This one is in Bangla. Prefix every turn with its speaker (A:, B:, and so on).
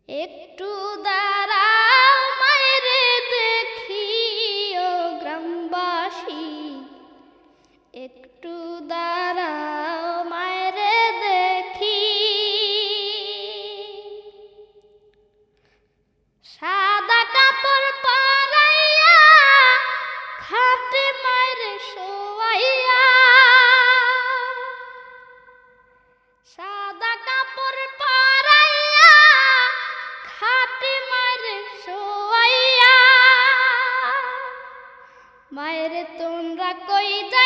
A: একটু দাঁড়াও মায়েরে দেখি ও গ্রামবাসী, একটু দাঁড়াও মায়েরে দেখি। সাদা কাপড় পরাইয়া খাটে মায়েরে শোয়াইয়া, সাদা কাপড় পরাইয়া খাটে মায়েরে শোয়াইয়া। মায়েরে তোমরা কই যাই